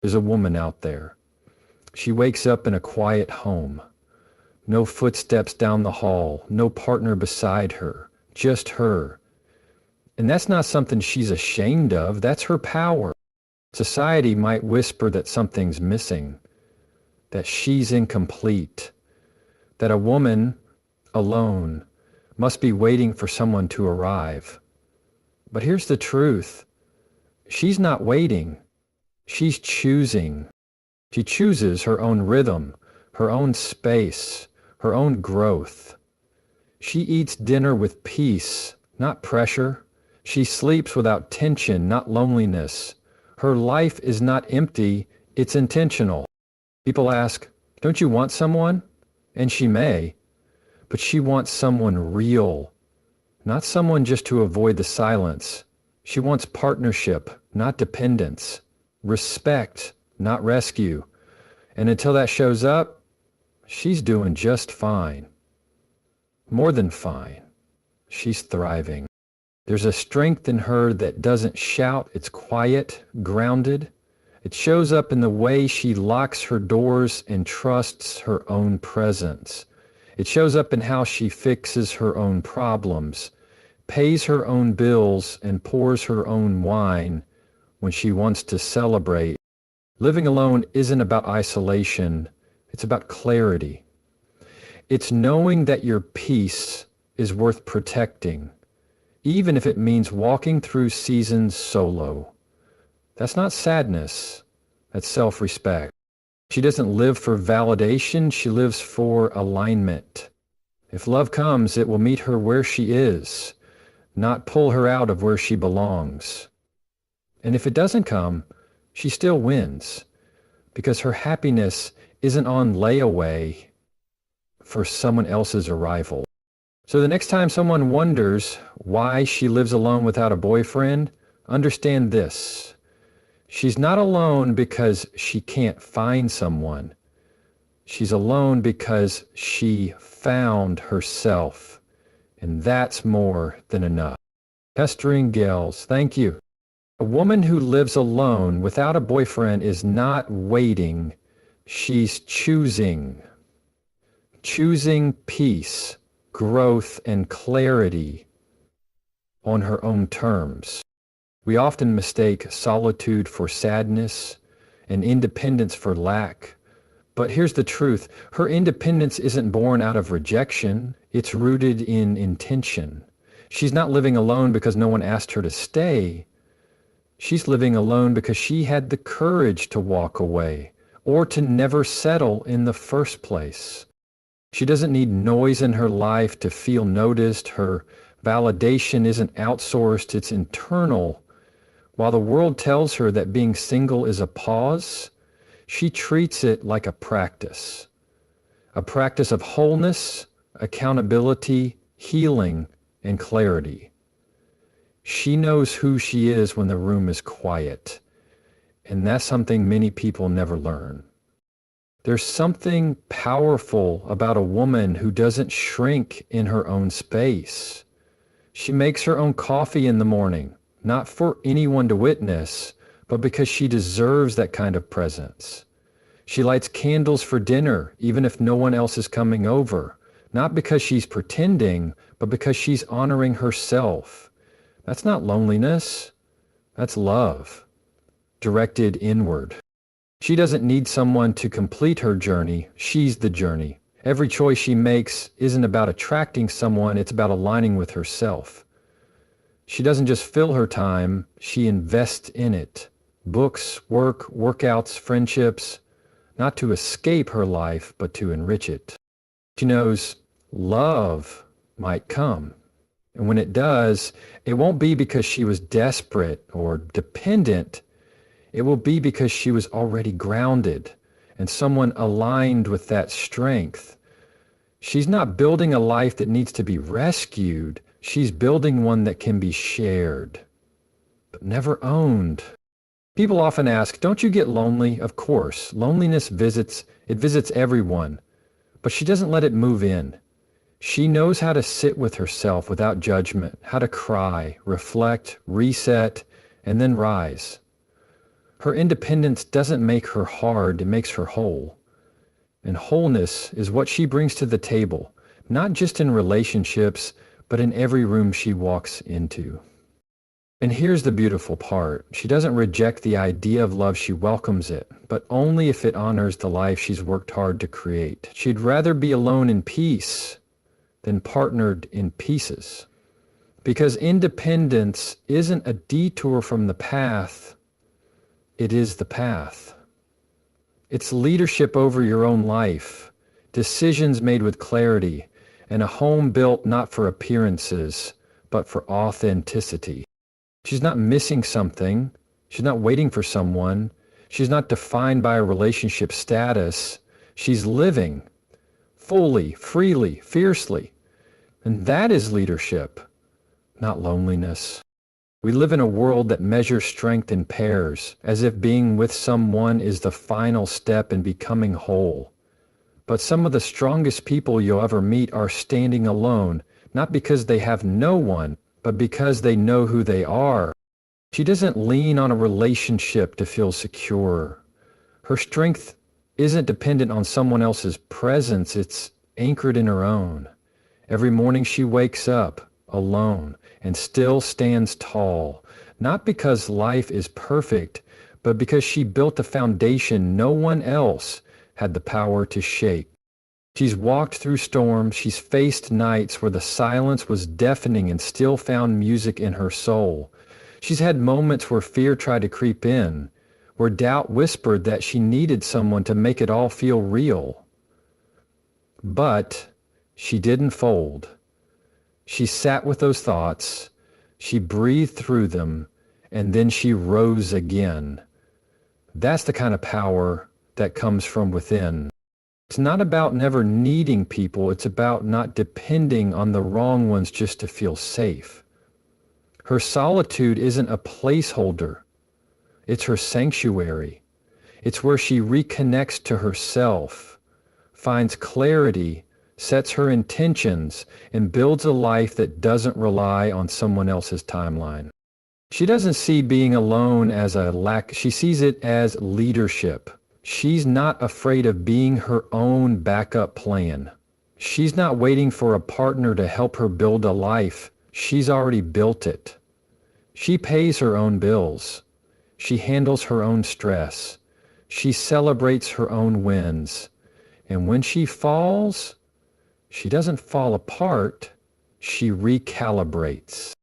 There's a woman out there. She wakes up in a quiet home. No footsteps down the hall, no partner beside her, just her. And that's not something she's ashamed of, that's her power. Society might whisper that something's missing, that she's incomplete, that a woman alone must be waiting for someone to arrive. But here's the truth. She's not waiting. She's choosing. She chooses her own rhythm, her own space, her own growth. She eats dinner with peace, not pressure. She sleeps without tension, not loneliness. Her life is not empty, it's intentional. People ask, don't you want someone? And she may, but she wants someone real, not someone just to avoid the silence. She wants partnership, not dependence, respect, not rescue. And until that shows up, she's doing just fine. More than fine. She's thriving. There's a strength in her that doesn't shout. It's quiet, grounded. It shows up in the way she locks her doors and trusts her own presence. It shows up in how she fixes her own problems, pays her own bills, and pours her own wine when she wants to celebrate. Living alone isn't about isolation. It's about clarity. It's knowing that your peace is worth protecting, even if it means walking through seasons solo. That's not sadness. That's self-respect. She doesn't live for validation. She lives for alignment. If love comes, it will meet her where she is, not pull her out of where she belongs. And if it doesn't come, she still wins, because her happiness isn't on layaway for someone else's arrival. So the next time someone wonders why she lives alone without a boyfriend, understand this. She's not alone because she can't find someone. She's alone because she found herself, and that's more than enough. Pestering Gales, thank you. A woman who lives alone without a boyfriend is not waiting. She's choosing. Choosing peace, growth, and clarity on her own terms. We often mistake solitude for sadness and independence for lack. But here's the truth. Her independence isn't born out of rejection. It's rooted in intention. She's not living alone because no one asked her to stay. She's living alone because she had the courage to walk away or to never settle in the first place. She doesn't need noise in her life to feel noticed. Her validation isn't outsourced, it's internal. While the world tells her that being single is a pause, she treats it like a practice of wholeness, accountability, healing, and clarity. She knows who she is when the room is quiet, and that's something many people never learn. There's something powerful about a woman who doesn't shrink in her own space. She makes her own coffee in the morning, not for anyone to witness, but because she deserves that kind of presence. She lights candles for dinner, even if no one else is coming over, not because she's pretending, but because she's honoring herself. That's not loneliness. That's love, directed inward. She doesn't need someone to complete her journey. She's the journey. Every choice she makes isn't about attracting someone, it's about aligning with herself. She doesn't just fill her time, she invests in it. Books, work, workouts, friendships, not to escape her life, but to enrich it. She knows love might come. And when it does, it won't be because she was desperate or dependent. It will be because she was already grounded and someone aligned with that strength. She's not building a life that needs to be rescued. She's building one that can be shared, but never owned. People often ask, don't you get lonely? Of course, loneliness visits everyone, but she doesn't let it move in. She knows how to sit with herself without judgment, how to cry, reflect, reset, and then rise. Her independence doesn't make her hard, it makes her whole. And wholeness is what she brings to the table, not just in relationships, but in every room she walks into. And here's the beautiful part. She doesn't reject the idea of love, she welcomes it, but only if it honors the life she's worked hard to create. She'd rather be alone in peace than partnered in pieces. Because independence isn't a detour from the path, it is the path. It's leadership over your own life, decisions made with clarity, and a home built not for appearances, but for authenticity. She's not missing something. She's not waiting for someone. She's not defined by a relationship status. She's living fully, freely, fiercely. And that is leadership, not loneliness. We live in a world that measures strength in pairs, as if being with someone is the final step in becoming whole. But some of the strongest people you'll ever meet are standing alone, not because they have no one, but because they know who they are. She doesn't lean on a relationship to feel secure. Her strength isn't dependent on someone else's presence, it's anchored in her own. Every morning she wakes up alone and still stands tall, not because life is perfect, but because she built a foundation no one else had the power to shake. She's walked through storms, she's faced nights where the silence was deafening and still found music in her soul. She's had moments where fear tried to creep in, where doubt whispered that she needed someone to make it all feel real. But she didn't fold. She sat with those thoughts, she breathed through them, and then she rose again. That's the kind of power that comes from within. It's not about never needing people, it's about not depending on the wrong ones just to feel safe. Her solitude isn't a placeholder, it's her sanctuary. It's where she reconnects to herself, finds clarity, sets her intentions, and builds a life that doesn't rely on someone else's timeline. She doesn't see being alone as a lack, she sees it as leadership. She's not afraid of being her own backup plan. She's not waiting for a partner to help her build a life. She's already built it. She pays her own bills. She handles her own stress. She celebrates her own wins. And when she falls, she doesn't fall apart. She recalibrates.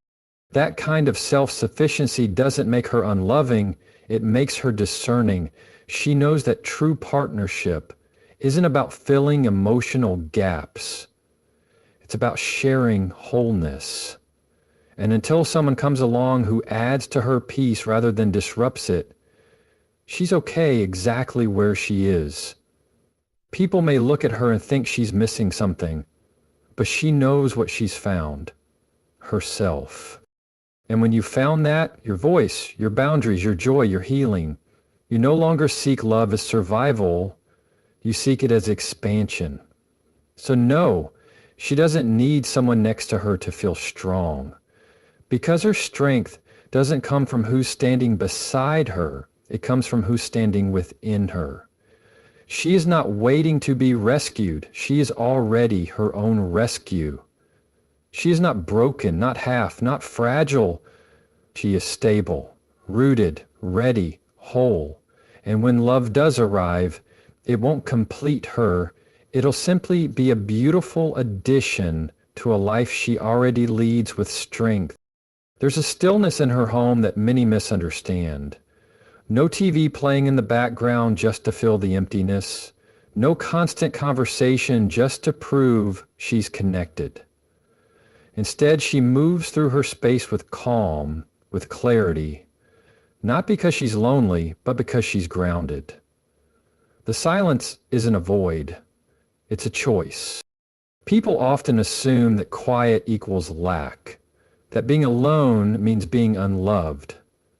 That kind of self-sufficiency doesn't make her unloving. It makes her discerning. She knows that true partnership isn't about filling emotional gaps. It's about sharing wholeness. And until someone comes along who adds to her peace rather than disrupts it, she's okay exactly where she is. People may look at her and think she's missing something, but she knows what she's found, herself. And when you found that, your voice, your boundaries, your joy, your healing, you no longer seek love as survival, you seek it as expansion. So no, she doesn't need someone next to her to feel strong. Because her strength doesn't come from who's standing beside her, it comes from who's standing within her. She is not waiting to be rescued, she is already her own rescue. She is not broken, not half, not fragile. She is stable, rooted, ready, whole. And when love does arrive, it won't complete her. It'll simply be a beautiful addition to a life she already leads with strength. There's a stillness in her home that many misunderstand. No TV playing in the background just to fill the emptiness. No constant conversation just to prove she's connected. Instead, she moves through her space with calm, with clarity. Not because she's lonely, but because she's grounded. The silence isn't a void, it's a choice. People often assume that quiet equals lack, that being alone means being unloved.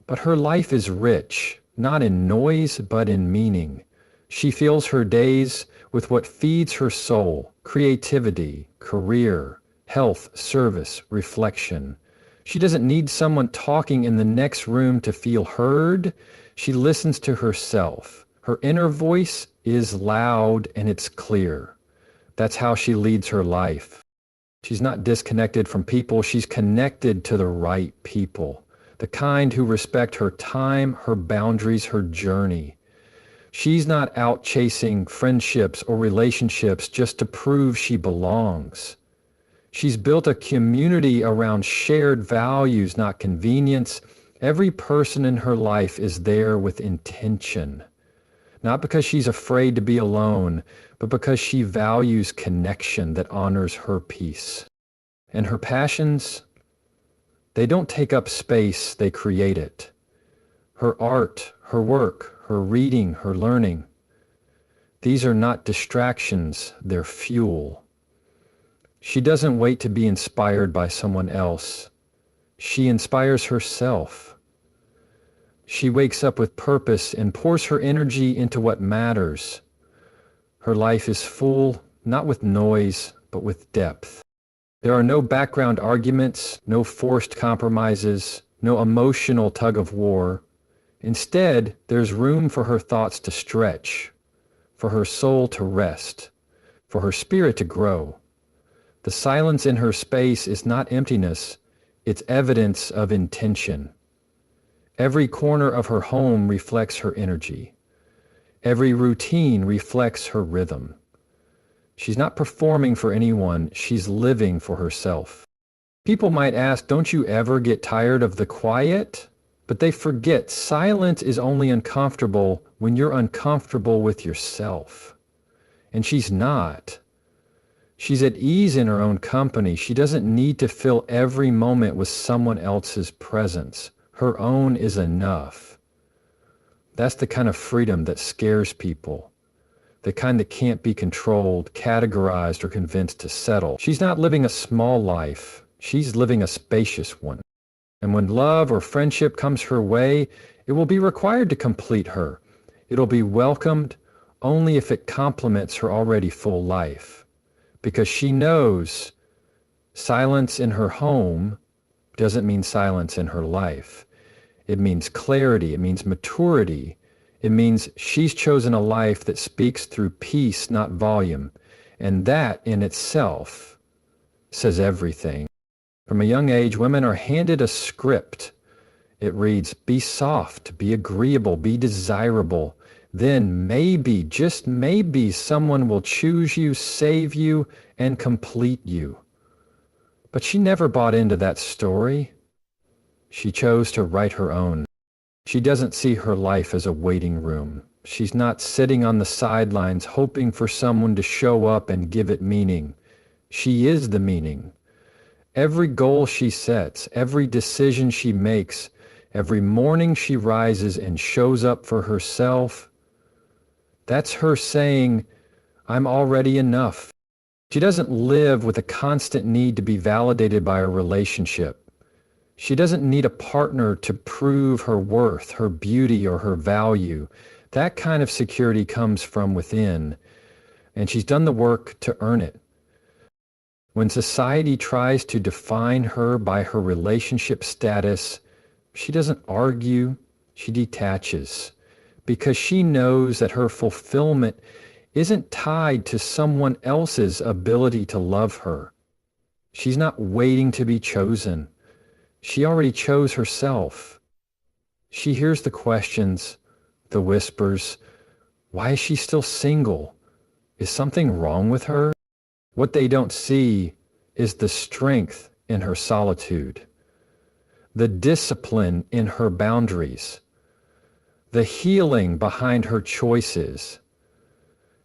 But her life is rich, not in noise, but in meaning. She fills her days with what feeds her soul, creativity, career, health, service, reflection. She doesn't need someone talking in the next room to feel heard. She listens to herself. Her inner voice is loud and it's clear. That's how she leads her life. She's not disconnected from people. She's connected to the right people, the kind who respect her time, her boundaries, her journey. She's not out chasing friendships or relationships just to prove she belongs. She's built a community around shared values, not convenience. Every person in her life is there with intention. Not because she's afraid to be alone, but because she values connection that honors her peace. And her passions, they don't take up space, they create it. Her art, her work, her reading, her learning, these are not distractions, they're fuel. She doesn't wait to be inspired by someone else. She inspires herself. She wakes up with purpose and pours her energy into what matters. Her life is full, not with noise, but with depth. There are no background arguments, no forced compromises, no emotional tug of war. Instead, there's room for her thoughts to stretch, for her soul to rest, for her spirit to grow. The silence in her space is not emptiness, it's evidence of intention. Every corner of her home reflects her energy. Every routine reflects her rhythm. She's not performing for anyone, she's living for herself. People might ask, don't you ever get tired of the quiet? But they forget silence is only uncomfortable when you're uncomfortable with yourself. And she's not. She's at ease in her own company. She doesn't need to fill every moment with someone else's presence. Her own is enough. That's the kind of freedom that scares people. The kind that can't be controlled, categorized, or convinced to settle. She's not living a small life. She's living a spacious one. And when love or friendship comes her way, it will be required to complete her. It'll be welcomed only if it complements her already full life. Because she knows silence in her home doesn't mean silence in her life. It means clarity. It means maturity. It means she's chosen a life that speaks through peace, not volume. And that in itself says everything. From a young age, women are handed a script. It reads, be soft, be agreeable, be desirable. Then maybe, just maybe, someone will choose you, save you, and complete you. But she never bought into that story. She chose to write her own. She doesn't see her life as a waiting room. She's not sitting on the sidelines hoping for someone to show up and give it meaning. She is the meaning. Every goal she sets, every decision she makes, every morning she rises and shows up for herself, that's her saying, I'm already enough. She doesn't live with a constant need to be validated by a relationship. She doesn't need a partner to prove her worth, her beauty, or her value. That kind of security comes from within, and she's done the work to earn it. When society tries to define her by her relationship status, she doesn't argue, she detaches, because she knows that her fulfillment isn't tied to someone else's ability to love her. She's not waiting to be chosen. She already chose herself. She hears the questions, the whispers. Why is she still single? Is something wrong with her? What they don't see is the strength in her solitude, the discipline in her boundaries, the healing behind her choices.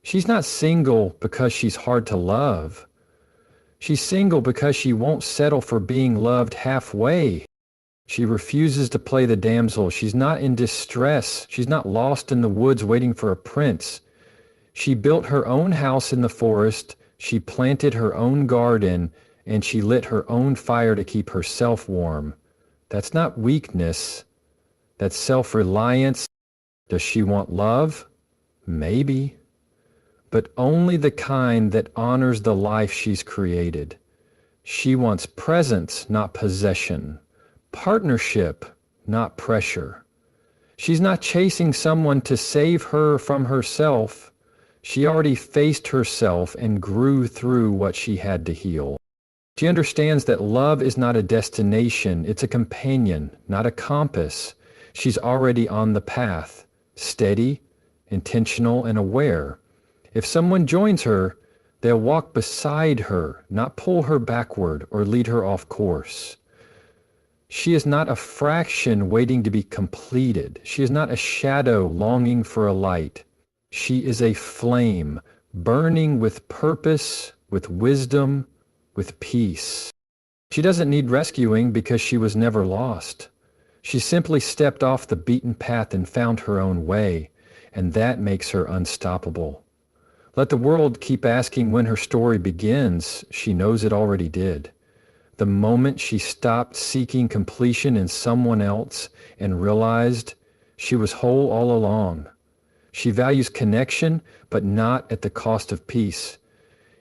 She's not single because she's hard to love. She's single because she won't settle for being loved halfway. She refuses to play the damsel. She's not in distress. She's not lost in the woods waiting for a prince. She built her own house in the forest. She planted her own garden, and she lit her own fire to keep herself warm. That's not weakness. That's self-reliance. Does she want love? Maybe. But only the kind that honors the life she's created. She wants presence, not possession. Partnership, not pressure. She's not chasing someone to save her from herself. She already faced herself and grew through what she had to heal. She understands that love is not a destination, it's a companion, not a compass. She's already on the path, steady, intentional, and aware. If someone joins her, they'll walk beside her, not pull her backward or lead her off course. She is not a fraction waiting to be completed. She is not a shadow longing for a light. She is a flame, burning with purpose, with wisdom, with peace. She doesn't need rescuing because she was never lost. She simply stepped off the beaten path and found her own way, and that makes her unstoppable. Let the world keep asking when her story begins. She knows it already did. The moment she stopped seeking completion in someone else and realized she was whole all along. She values connection, but not at the cost of peace.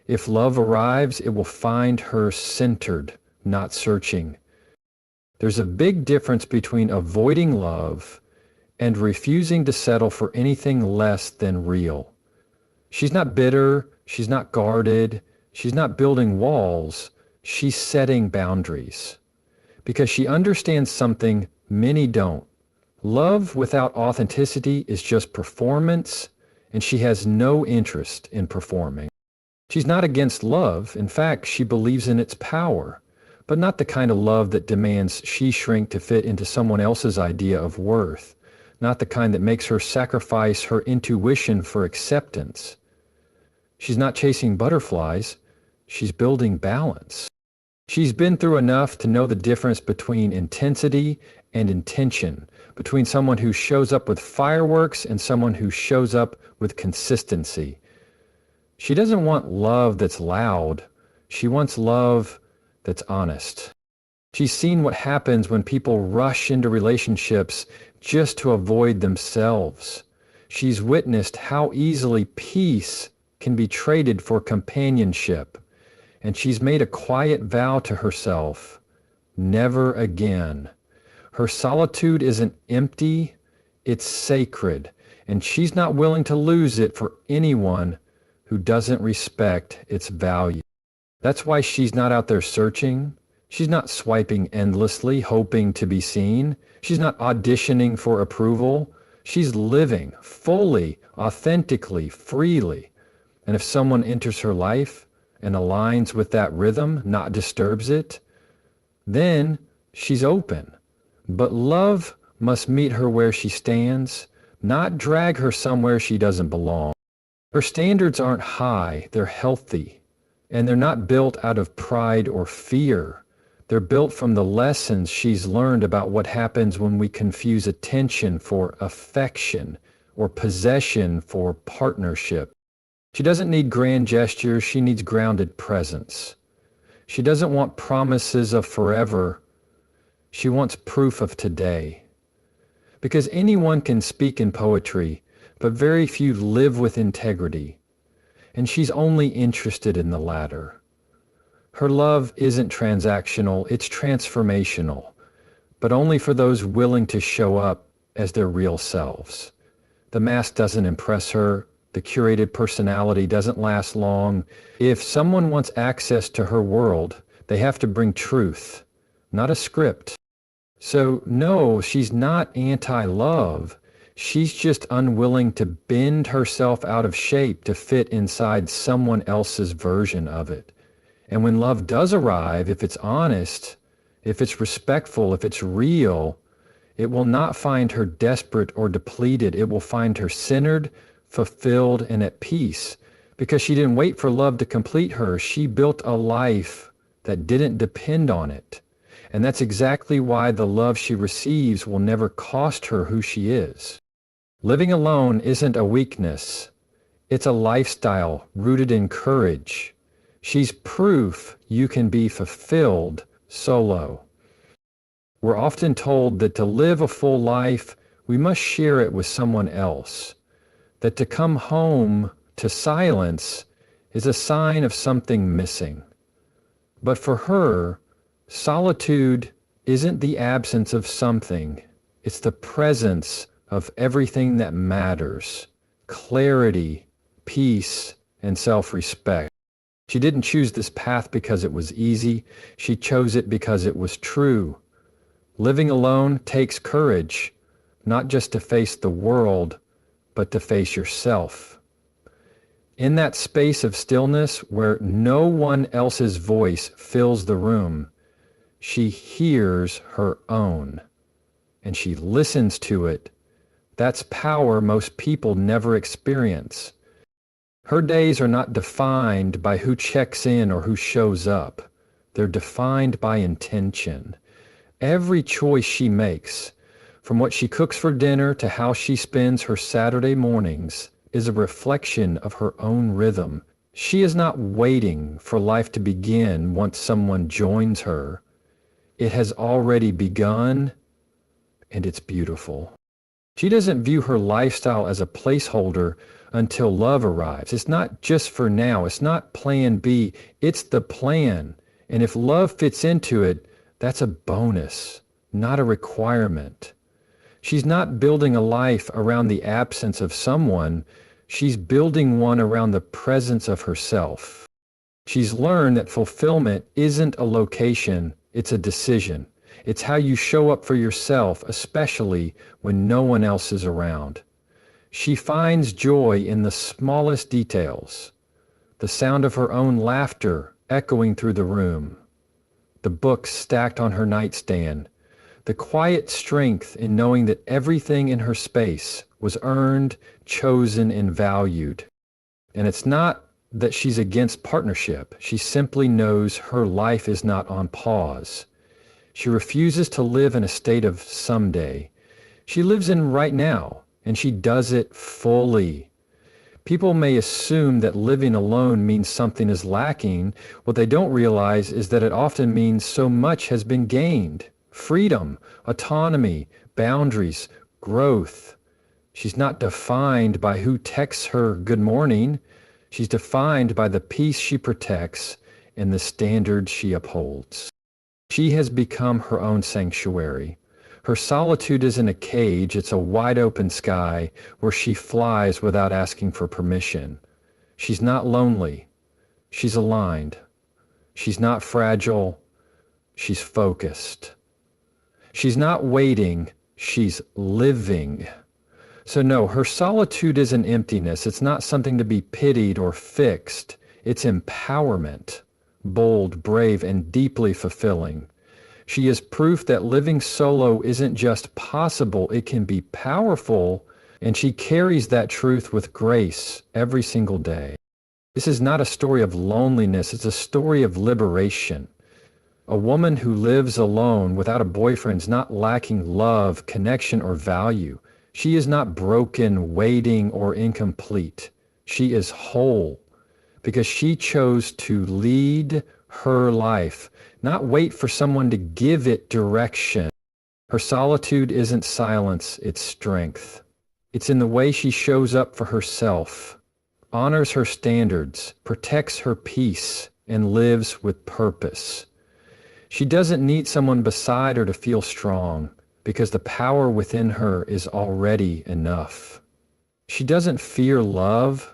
If love arrives, it will find her centered, not searching. There's a big difference between avoiding love and refusing to settle for anything less than real. She's not bitter, she's not guarded, she's not building walls, she's setting boundaries. Because she understands something many don't. Love without authenticity is just performance, and she has no interest in performing. She's not against love. In fact, she believes in its power, but not the kind of love that demands she shrink to fit into someone else's idea of worth, not the kind that makes her sacrifice her intuition for acceptance. She's not chasing butterflies. She's building balance. She's been through enough to know the difference between intensity and intention, between someone who shows up with fireworks and someone who shows up with consistency. She doesn't want love that's loud. She wants love that's honest. She's seen what happens when people rush into relationships just to avoid themselves. She's witnessed how easily peace can be traded for companionship. And she's made a quiet vow to herself, never again. Her solitude isn't empty, it's sacred, and she's not willing to lose it for anyone who doesn't respect its value. That's why she's not out there searching. She's not swiping endlessly, hoping to be seen. She's not auditioning for approval. She's living fully, authentically, freely. And if someone enters her life and aligns with that rhythm, not disturbs it, then she's open. But love must meet her where she stands, not drag her somewhere she doesn't belong. Her standards aren't high, they're healthy, and they're not built out of pride or fear. They're built from the lessons she's learned about what happens when we confuse attention for affection or possession for partnership. She doesn't need grand gestures, she needs grounded presence. She doesn't want promises of forever, she wants proof of today. Because anyone can speak in poetry, but very few live with integrity. And she's only interested in the latter. Her love isn't transactional, it's transformational, but only for those willing to show up as their real selves. The mask doesn't impress her. The curated personality doesn't last long. If someone wants access to her world, they have to bring truth, not a script. So no, she's not anti-love. She's just unwilling to bend herself out of shape to fit inside someone else's version of it. And when love does arrive, if it's honest, if it's respectful, if it's real, it will not find her desperate or depleted. It will find her centered, fulfilled, and at peace, because she didn't wait for love to complete her. She built a life that didn't depend on it. And that's exactly why the love she receives will never cost her who she is. Living alone isn't a weakness. It's a lifestyle rooted in courage. She's proof you can be fulfilled solo. We're often told that to live a full life, we must share it with someone else. That to come home to silence is a sign of something missing. But for her, solitude isn't the absence of something, it's the presence of everything that matters: clarity, peace, and self-respect. She didn't choose this path because it was easy. She chose it because it was true. Living alone takes courage, not just to face the world, but to face yourself. In that space of stillness where no one else's voice fills the room, she hears her own, and she listens to it. That's power most people never experience. Her days are not defined by who checks in or who shows up. They're defined by intention. Every choice she makes, from what she cooks for dinner to how she spends her Saturday mornings, is a reflection of her own rhythm. She is not waiting for life to begin once someone joins her. It has already begun, and it's beautiful. She doesn't view her lifestyle as a placeholder until love arrives. It's not just for now. It's not plan B. It's the plan. And if love fits into it, that's a bonus, not a requirement. She's not building a life around the absence of someone. She's building one around the presence of herself. She's learned that fulfillment isn't a location, it's a decision. It's how you show up for yourself, especially when no one else is around. She finds joy in the smallest details: the sound of her own laughter echoing through the room, the books stacked on her nightstand, the quiet strength in knowing that everything in her space was earned, chosen, and valued. And it's not that she's against partnership. She simply knows her life is not on pause. She refuses to live in a state of someday. She lives in right now, and she does it fully. People may assume that living alone means something is lacking. What they don't realize is that it often means so much has been gained: freedom, autonomy, boundaries, growth. She's not defined by who texts her good morning. She's defined by the peace she protects and the standards she upholds. She has become her own sanctuary. Her solitude isn't a cage, it's a wide open sky where she flies without asking for permission. She's not lonely. She's aligned. She's not fragile. She's focused. She's not waiting. She's living. So no, her solitude isn't emptiness. It's not something to be pitied or fixed. It's empowerment, bold, brave, and deeply fulfilling. She is proof that living solo isn't just possible, it can be powerful, and she carries that truth with grace every single day. This is not a story of loneliness, it's a story of liberation. A woman who lives alone without a boyfriend is not lacking love, connection, or value. She is not broken, waiting, or incomplete. She is whole because she chose to lead her life, not wait for someone to give it direction. Her solitude isn't silence, it's strength. It's in the way she shows up for herself, honors her standards, protects her peace, and lives with purpose. She doesn't need someone beside her to feel strong, because the power within her is already enough. She doesn't fear love.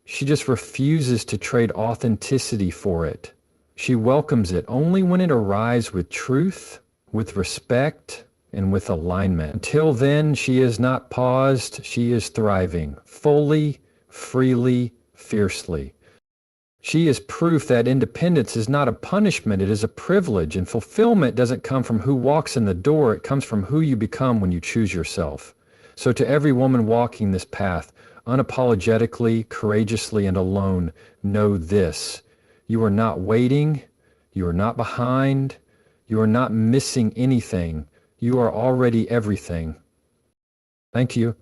She just refuses to trade authenticity for it. She welcomes it only when it arrives with truth, with respect, and with alignment. Until then, she is not paused. She is thriving, fully, freely, fiercely. She is proof that independence is not a punishment, it is a privilege, and fulfillment doesn't come from who walks in the door, it comes from who you become when you choose yourself. So to every woman walking this path, unapologetically, courageously, and alone, know this: you are not waiting, you are not behind, you are not missing anything, you are already everything. Thank you.